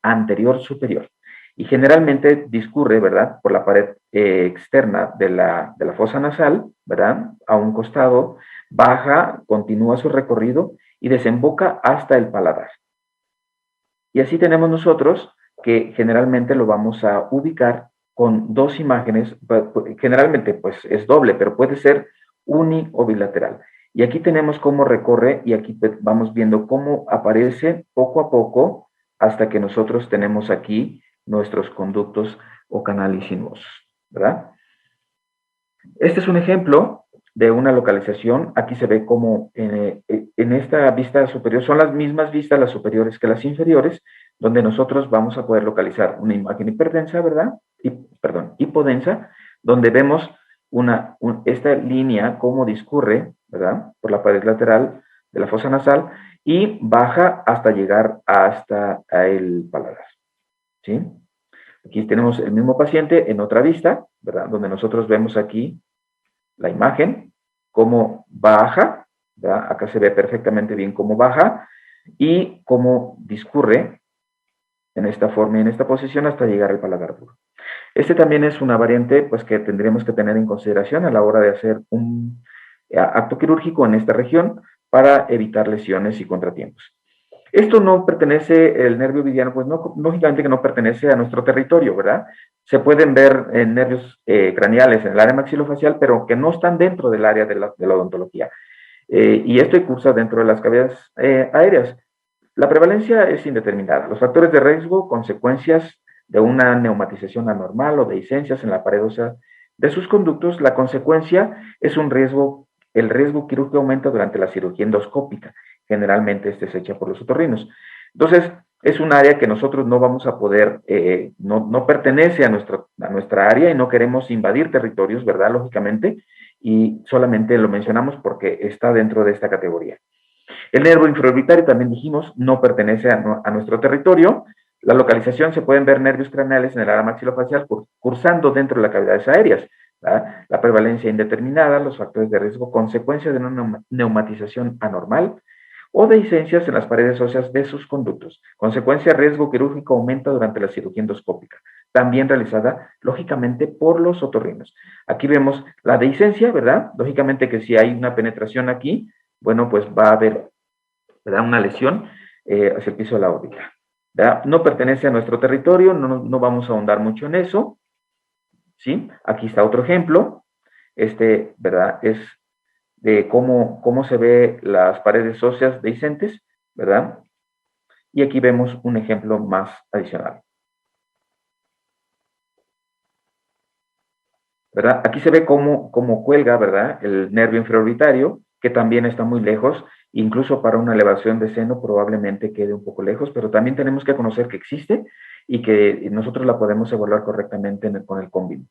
anterior superior y generalmente discurre, ¿verdad?, por la pared externa de la fosa nasal, ¿verdad?, a un costado, baja, continúa su recorrido y desemboca hasta el paladar. Y así tenemos nosotros que generalmente lo vamos a ubicar con dos imágenes, generalmente pues es doble, pero puede ser uni o bilateral. Y aquí tenemos cómo recorre y aquí vamos viendo cómo aparece poco a poco hasta que nosotros tenemos aquí nuestros conductos o canales sinuosos, ¿verdad? Este es un ejemplo de una localización. Aquí se ve como en esta vista superior, son las mismas vistas las superiores que las inferiores, donde nosotros vamos a poder localizar una imagen hiperdensa, ¿verdad? Hipodensa, donde vemos esta línea cómo discurre, ¿verdad? Por la pared lateral de la fosa nasal y baja hasta llegar hasta el paladar, ¿sí? Aquí tenemos el mismo paciente en otra vista, ¿verdad? Donde nosotros vemos aquí la imagen, cómo baja, ¿verdad? Acá se ve perfectamente bien cómo baja y cómo discurre en esta forma y en esta posición hasta llegar al paladar duro. Este también es una variante pues, que tendremos que tener en consideración a la hora de hacer un acto quirúrgico en esta región para evitar lesiones y contratiempos. Esto no pertenece, el nervio ovidiano, pues no, lógicamente que no pertenece a nuestro territorio, ¿verdad? Se pueden ver nervios craneales en el área maxilofacial, pero que no están dentro del área de la odontología. Y esto cursa dentro de las cavidades aéreas. La prevalencia es indeterminada. Los factores de riesgo, consecuencias de una neumatización anormal o dehiscencias en la pared ósea de sus conductos, la consecuencia es un riesgo, el riesgo quirúrgico aumenta durante la cirugía endoscópica. Generalmente este se echa por los otorrinos. Entonces, es un área que nosotros no vamos a poder, no pertenece a nuestra área y no queremos invadir territorios, ¿verdad? Lógicamente, y solamente lo mencionamos porque está dentro de esta categoría. El nervio infraorbitario, también dijimos, no pertenece a nuestro territorio. La localización, se pueden ver nervios craneales en el área maxilofacial cursando dentro de las cavidades aéreas. ¿verdad? La prevalencia indeterminada, los factores de riesgo, consecuencia de una neumatización anormal o dehiscencias en las paredes óseas de sus conductos. Consecuencia, riesgo quirúrgico aumenta durante la cirugía endoscópica, también realizada, lógicamente, por los otorrinos. Aquí vemos la dehiscencia, ¿verdad? Lógicamente que si hay una penetración aquí, bueno, pues va a haber, ¿verdad?, una lesión hacia el piso de la órbita. ¿verdad? No pertenece a nuestro territorio, no vamos a ahondar mucho en eso. ¿Sí? Aquí está otro ejemplo. ¿verdad? Es de cómo se ve las paredes óseas dehiscentes, ¿verdad? Y aquí vemos un ejemplo más adicional. ¿Verdad? Aquí se ve cómo cuelga, ¿verdad? El nervio infraorbitario, que también está muy lejos, incluso para una elevación de seno probablemente quede un poco lejos, pero también tenemos que conocer que existe y que nosotros la podemos evaluar correctamente con el CONVIN.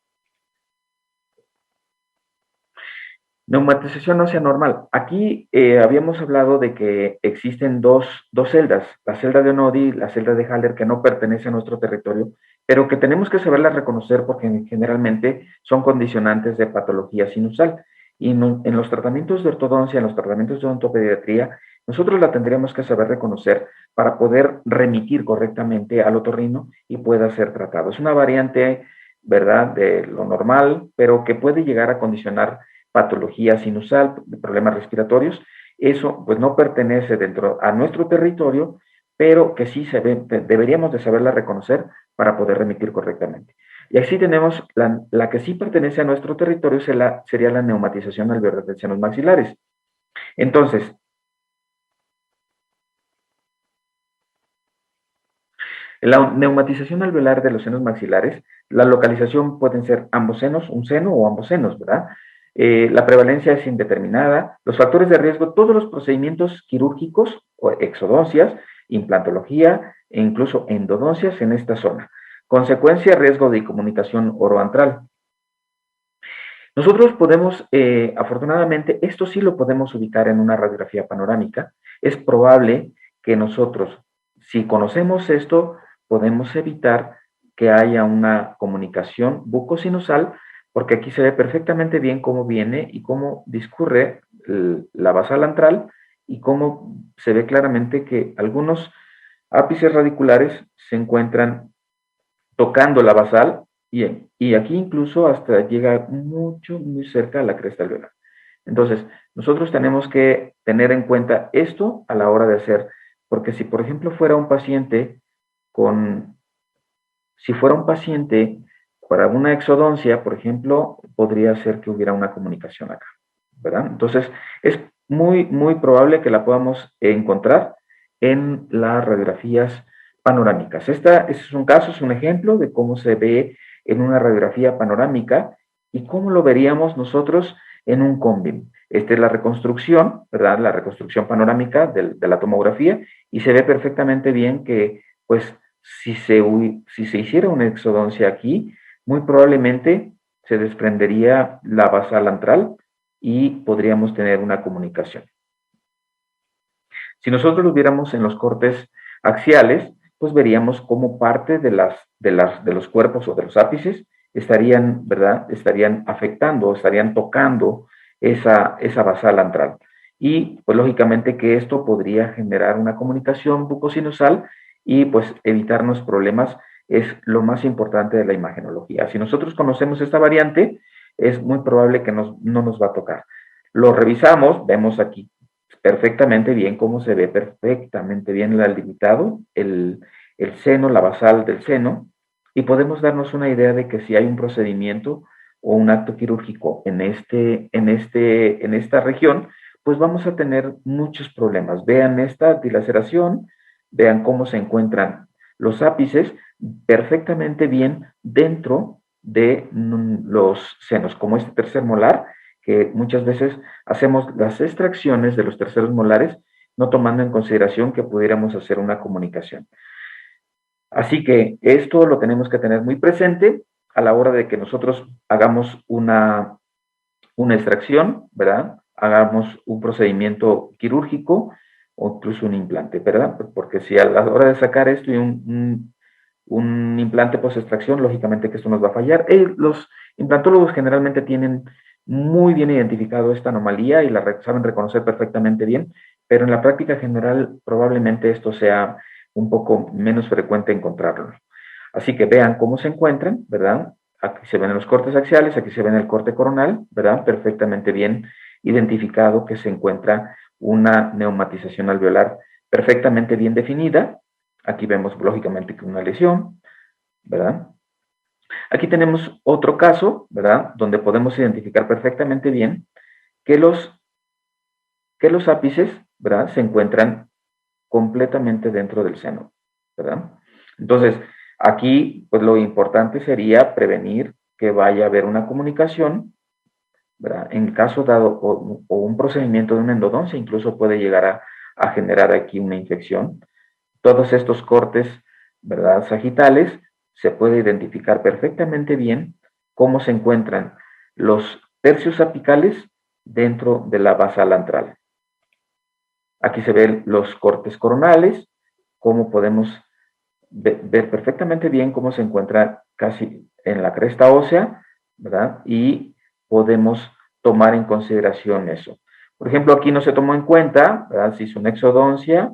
Neumatización ósea normal. Aquí habíamos hablado de que existen dos celdas, la celda de Onodi y la celda de Haller, que no pertenece a nuestro territorio, pero que tenemos que saberlas reconocer porque generalmente son condicionantes de patología sinusal. Y en los tratamientos de ortodoncia, en los tratamientos de odontopediatría, nosotros la tendríamos que saber reconocer para poder remitir correctamente al otorrino y pueda ser tratado. Es una variante, ¿verdad?, de lo normal, pero que puede llegar a condicionar patología sinusal, problemas respiratorios. Eso pues no pertenece dentro a nuestro territorio, pero que sí deberíamos de saberla reconocer para poder remitir correctamente. Y así tenemos la que sí pertenece a nuestro territorio, sería la neumatización alveolar de senos maxilares. Entonces, la neumatización alveolar de los senos maxilares, la localización pueden ser ambos senos, un seno o ambos senos, ¿verdad? La prevalencia es indeterminada. Los factores de riesgo, todos los procedimientos quirúrgicos o exodoncias, implantología e incluso endodoncias en esta zona. Consecuencia, riesgo de comunicación oroantral. Nosotros podemos, afortunadamente, esto sí lo podemos ubicar en una radiografía panorámica. Es probable que nosotros, si conocemos esto, podemos evitar que haya una comunicación bucosinusal, porque aquí se ve perfectamente bien cómo viene y cómo discurre la basal antral y cómo se ve claramente que algunos ápices radiculares se encuentran tocando la basal y aquí incluso hasta llega muy cerca a la cresta alveolar. Entonces, nosotros tenemos que tener en cuenta esto a la hora de hacer, porque si por ejemplo fuera un paciente si fuera un paciente para una exodoncia, por ejemplo, podría ser que hubiera una comunicación acá, ¿verdad? Entonces, es muy probable que la podamos encontrar en las radiografías panorámicas. Este es un caso, es un ejemplo de cómo se ve en una radiografía panorámica y cómo lo veríamos nosotros en un CONVIN. Esta es la reconstrucción, ¿verdad? La reconstrucción panorámica de la tomografía y se ve perfectamente bien que, pues, si se hiciera una exodoncia aquí, muy probablemente se desprendería la basal antral y podríamos tener una comunicación. Si nosotros lo viéramos en los cortes axiales, pues veríamos cómo parte de los cuerpos o de los ápices estarían, ¿verdad? Estarían afectando, estarían tocando esa basal antral. Y pues lógicamente que esto podría generar una comunicación bucosinusal y pues evitarnos problemas es lo más importante de la imagenología. Si nosotros conocemos esta variante, es muy probable que no nos va a tocar. Lo revisamos, vemos aquí perfectamente bien cómo se ve perfectamente bien el limitado, el seno, la basal del seno, y podemos darnos una idea de que si hay un procedimiento o un acto quirúrgico en esta región, pues vamos a tener muchos problemas. Vean esta dilaceración, vean cómo se encuentran los ápices perfectamente bien dentro de los senos, como este tercer molar, que muchas veces hacemos las extracciones de los terceros molares, no tomando en consideración que pudiéramos hacer una comunicación. Así que esto lo tenemos que tener muy presente a la hora de que nosotros hagamos una extracción, ¿verdad? Hagamos un procedimiento quirúrgico o incluso un implante, ¿verdad? Porque si a la hora de sacar esto y un implante post-extracción, lógicamente que esto nos va a fallar. Los implantólogos generalmente tienen muy bien identificado esta anomalía y la saben reconocer perfectamente bien, pero en la práctica general probablemente esto sea un poco menos frecuente encontrarlo. Así que vean cómo se encuentran, ¿verdad? Aquí se ven los cortes axiales, aquí se ven el corte coronal, ¿verdad? Perfectamente bien identificado que se encuentra una neumatización alveolar perfectamente bien definida. Aquí vemos lógicamente que una lesión, ¿verdad? Aquí tenemos otro caso, ¿verdad? Donde podemos identificar perfectamente bien que los ápices, ¿verdad? Se encuentran completamente dentro del seno, ¿verdad? Entonces, aquí, pues lo importante sería prevenir que vaya a haber una comunicación, ¿verdad? En caso dado o un procedimiento de una endodoncia, incluso puede llegar a generar aquí una infección. Todos estos cortes, ¿verdad? Sagitales, se puede identificar perfectamente bien cómo se encuentran los tercios apicales dentro de la basal antral. Aquí se ven los cortes coronales, cómo podemos ver perfectamente bien cómo se encuentra casi en la cresta ósea, ¿verdad? Y podemos tomar en consideración eso. Por ejemplo, aquí no se tomó en cuenta, ¿verdad? Se hizo una exodoncia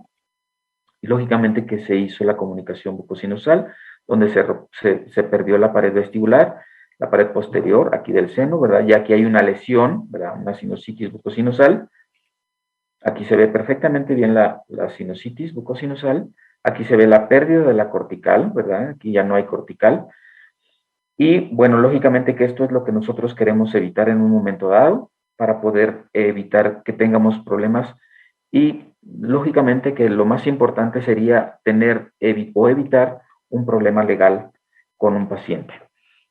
y lógicamente que se hizo la comunicación bucosinusal, donde se perdió la pared vestibular, la pared posterior aquí del seno, ¿verdad? Ya que hay una lesión, ¿verdad? Una sinusitis bucosinusal. Aquí se ve perfectamente bien la sinusitis bucosinusal. Aquí se ve la pérdida de la cortical, ¿verdad? Aquí ya no hay cortical. Y bueno, lógicamente que esto es lo que nosotros queremos evitar en un momento dado para poder evitar que tengamos problemas. Y lógicamente que lo más importante sería tener o evitar un problema legal con un paciente,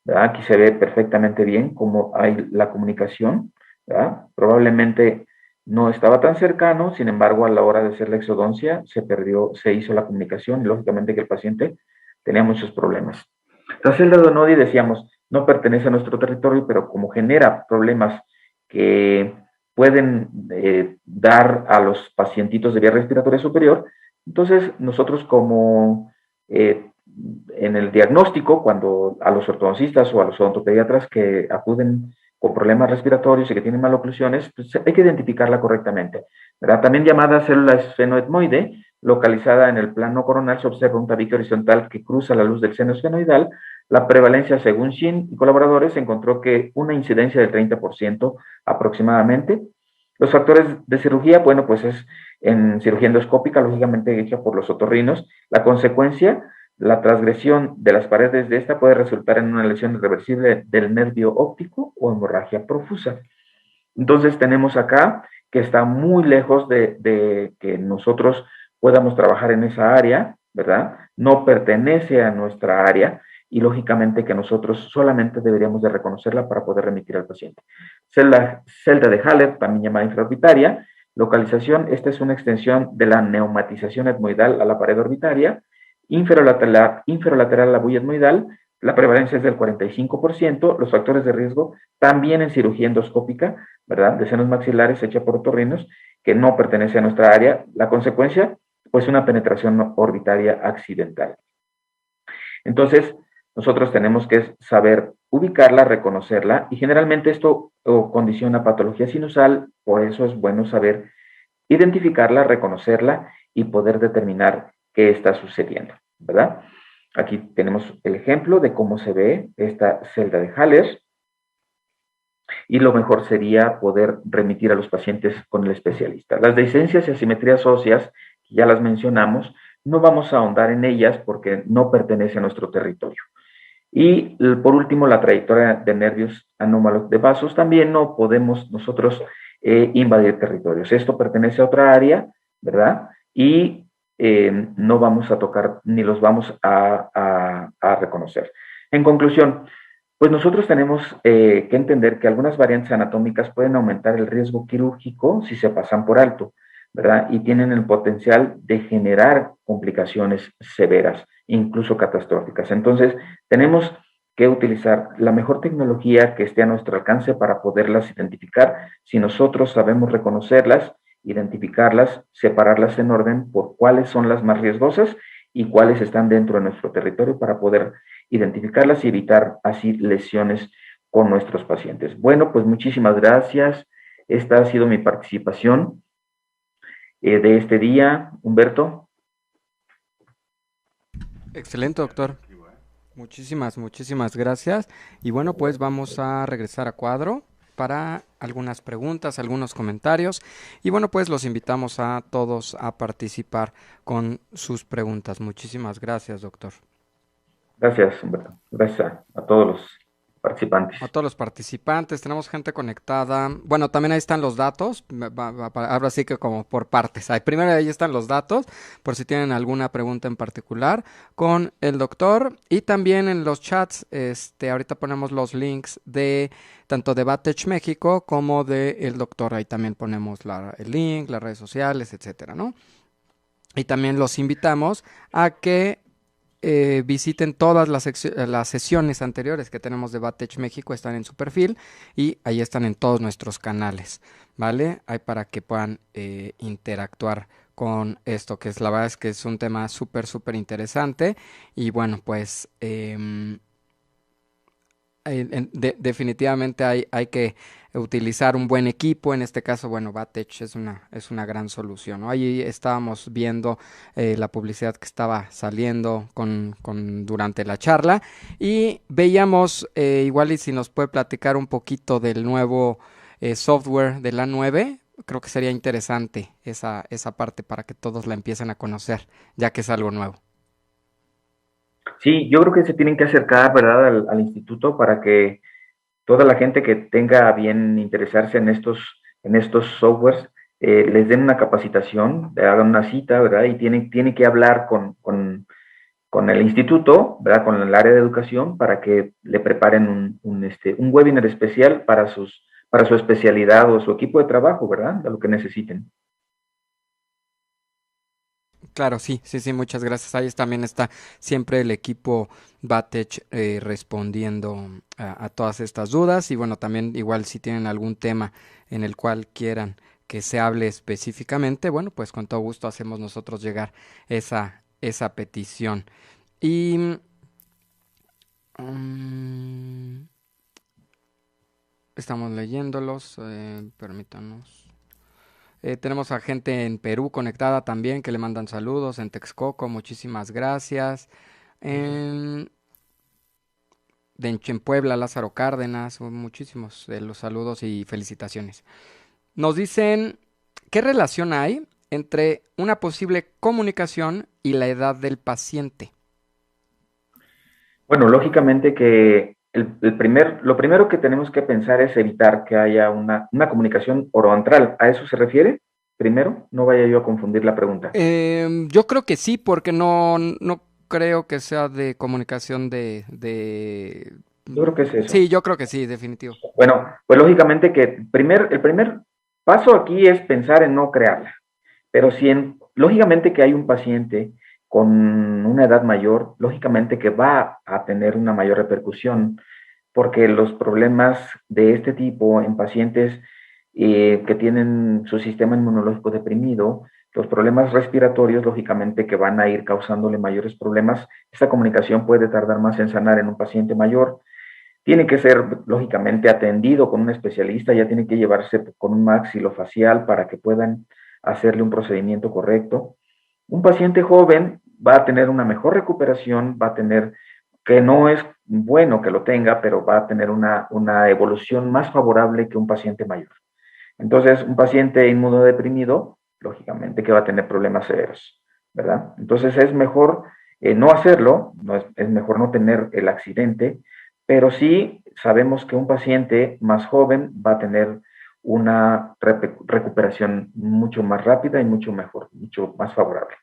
¿verdad? Aquí se ve perfectamente bien cómo hay la comunicación, ¿verdad? Probablemente no estaba tan cercano, sin embargo, a la hora de hacer la exodoncia se perdió, se hizo la comunicación y lógicamente que el paciente tenía muchos problemas. La celda de Onodi, decíamos, no pertenece a nuestro territorio, pero como genera problemas que pueden dar a los pacientitos de vía respiratoria superior, entonces nosotros como en el diagnóstico, cuando a los ortodoncistas o a los odontopediatras que acuden con problemas respiratorios y que tienen maloclusiones, pues hay que identificarla correctamente, ¿verdad? También llamada célula esfenoetmoide, localizada en el plano coronal, se observa un tabique horizontal que cruza la luz del seno esfenoidal. La prevalencia, según Shin y colaboradores, encontró que una incidencia del 30% aproximadamente. Los factores de cirugía, bueno, pues es en cirugía endoscópica, lógicamente hecha por los otorrinos. La consecuencia, la transgresión de las paredes de esta puede resultar en una lesión irreversible del nervio óptico o hemorragia profusa. Entonces tenemos acá que está muy lejos de que nosotros podamos trabajar en esa área, ¿verdad? No pertenece a nuestra área y lógicamente que nosotros solamente deberíamos de reconocerla para poder remitir al paciente. Celda de Haller, también llamada infraorbitaria, localización, esta es una extensión de la neumatización etmoidal a la pared orbitaria, inferolateral a la bulla etmoidal, la prevalencia es del 45%, los factores de riesgo también en cirugía endoscópica, ¿verdad? De senos maxilares hecha por otorrinos, que no pertenece a nuestra área. La consecuencia, pues una penetración orbitaria accidental. Entonces, nosotros tenemos que saber ubicarla, reconocerla, y generalmente esto condiciona patología sinusal, por eso es bueno saber identificarla, reconocerla y poder determinar qué está sucediendo, ¿verdad? Aquí tenemos el ejemplo de cómo se ve esta celda de Haller. y lo mejor sería poder remitir a los pacientes con el especialista. Las dehiscencias y asimetrías óseas, ya las mencionamos, no vamos a ahondar en ellas porque no pertenece a nuestro territorio. Y por último, la trayectoria de nervios anómalos de vasos, también no podemos nosotros invadir territorios. Esto pertenece a otra área, ¿verdad? Y no vamos a tocar ni los vamos a reconocer. En conclusión, pues nosotros tenemos que entender que algunas variantes anatómicas pueden aumentar el riesgo quirúrgico si se pasan por alto, ¿verdad? Y tienen el potencial de generar complicaciones severas, incluso catastróficas. Entonces, tenemos que utilizar la mejor tecnología que esté a nuestro alcance para poderlas identificar. Si nosotros sabemos reconocerlas, identificarlas, separarlas en orden por cuáles son las más riesgosas y cuáles están dentro de nuestro territorio para poder identificarlas y evitar así lesiones con nuestros pacientes. Bueno, pues muchísimas gracias. Esta ha sido mi participación de este día, Humberto. Excelente, doctor. Muchísimas gracias. Y bueno, pues vamos a regresar a cuadro para algunas preguntas, algunos comentarios. Y bueno, pues los invitamos a todos a participar con sus preguntas. Muchísimas gracias, doctor. Gracias, Humberto. Gracias a todos los participantes. A todos los participantes, tenemos gente conectada. Bueno, también ahí están los datos. Ahora sí que como por partes. Primero ahí están los datos, por si tienen alguna pregunta en particular con el doctor. Y también en los chats, ahorita ponemos los links de tanto de Batech México como de el doctor. Ahí también ponemos el link, las redes sociales, etcétera, ¿no? Y también los invitamos a que visiten todas las sesiones anteriores que tenemos de Batech México, están en su perfil y ahí están en todos nuestros canales, ¿vale? Ahí para que puedan interactuar con esto, que es la verdad es que es un tema súper interesante y bueno, pues definitivamente hay que utilizar un buen equipo. En este caso, bueno, Batech es una gran solución, ¿no? Ahí estábamos viendo la publicidad que estaba saliendo durante la charla y veíamos igual y si nos puede platicar un poquito del nuevo software de la 9. Creo que sería interesante esa parte para que todos la empiecen a conocer, ya que es algo nuevo. Sí, yo creo que se tienen que acercar, ¿verdad?, al instituto para que toda la gente que tenga bien interesarse en estos softwares les den una capacitación, hagan una cita, ¿verdad? Y tienen que hablar con el instituto, ¿verdad? Con el área de educación para que le preparen un webinar especial para su especialidad o su equipo de trabajo, ¿verdad? De lo que necesiten. Claro, sí, muchas gracias. Ahí también está siempre el equipo Batech respondiendo a todas estas dudas. Y bueno, también igual si tienen algún tema en el cual quieran que se hable específicamente, bueno, pues con todo gusto hacemos nosotros llegar esa petición. Y estamos leyéndolos, permítanos. Tenemos a gente en Perú conectada también que le mandan saludos, en Texcoco, muchísimas gracias. En Puebla, Lázaro Cárdenas, muchísimos de los saludos y felicitaciones. Nos dicen, ¿qué relación hay entre una posible comunicación y la edad del paciente? Bueno, lógicamente que lo primero que tenemos que pensar es evitar que haya una comunicación oroantral. ¿A eso se refiere? Primero, no vaya yo a confundir la pregunta. Yo creo que sí, porque no creo que sea de comunicación Yo creo que es eso. Sí, yo creo que sí, definitivo. Bueno, pues lógicamente que el primer paso aquí es pensar en no crearla. Pero lógicamente que hay un paciente con una edad mayor, lógicamente que va a tener una mayor repercusión, porque los problemas de este tipo en pacientes que tienen su sistema inmunológico deprimido, los problemas respiratorios, lógicamente que van a ir causándole mayores problemas. Esta comunicación puede tardar más en sanar en un paciente mayor. Tiene que ser, lógicamente, atendido con un especialista, ya tiene que llevarse con un maxilofacial para que puedan hacerle un procedimiento correcto. Un paciente joven va a tener una mejor recuperación, va a tener que no es bueno que lo tenga, pero va a tener una evolución más favorable que un paciente mayor. Entonces, un paciente inmunodeprimido, lógicamente que va a tener problemas severos, ¿verdad? Entonces es mejor no hacerlo, es mejor no tener el accidente, pero sí sabemos que un paciente más joven va a tener una recuperación mucho más rápida y mucho mejor, mucho más favorable.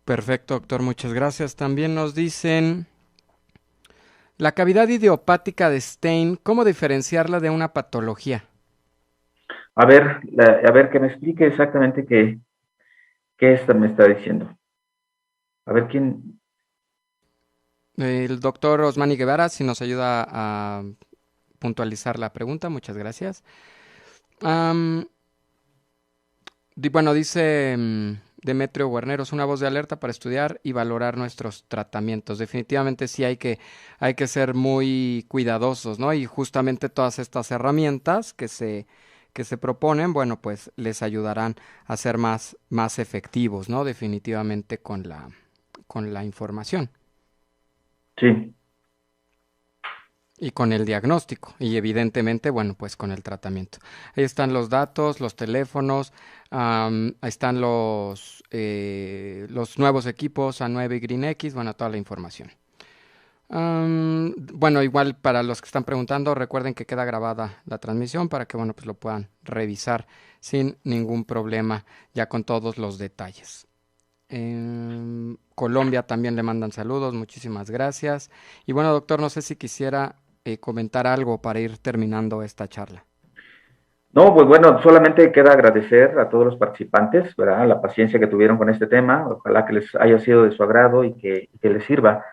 Perfecto, doctor, muchas gracias. También nos dicen la cavidad idiopática de Stein, ¿cómo diferenciarla de una patología? A ver que me explique exactamente qué esta me está diciendo. A ver quién. El doctor Osmani Guevara, si nos ayuda a puntualizar la pregunta, muchas gracias. Am, bueno, dice Demetrio Guarneros, una voz de alerta para estudiar y valorar nuestros tratamientos. Definitivamente sí hay que ser muy cuidadosos, ¿no? Y justamente todas estas herramientas que se proponen, bueno, pues les ayudarán a ser más efectivos, ¿no? Definitivamente con la información. Sí, Y con el diagnóstico y evidentemente, bueno, pues con el tratamiento. Ahí están los datos, los teléfonos, ahí están los nuevos equipos A9 y Green X, bueno, toda la información. Bueno, igual para los que están preguntando, recuerden que queda grabada la transmisión para que, bueno, pues lo puedan revisar sin ningún problema, ya con todos los detalles. Colombia también le mandan saludos, muchísimas gracias. Y bueno, doctor, no sé si quisiera comentar algo para ir terminando esta charla. no, pues bueno, solamente queda agradecer a todos los participantes, ¿verdad? La paciencia que tuvieron con este tema. Ojalá que les haya sido de su agrado y que les sirva.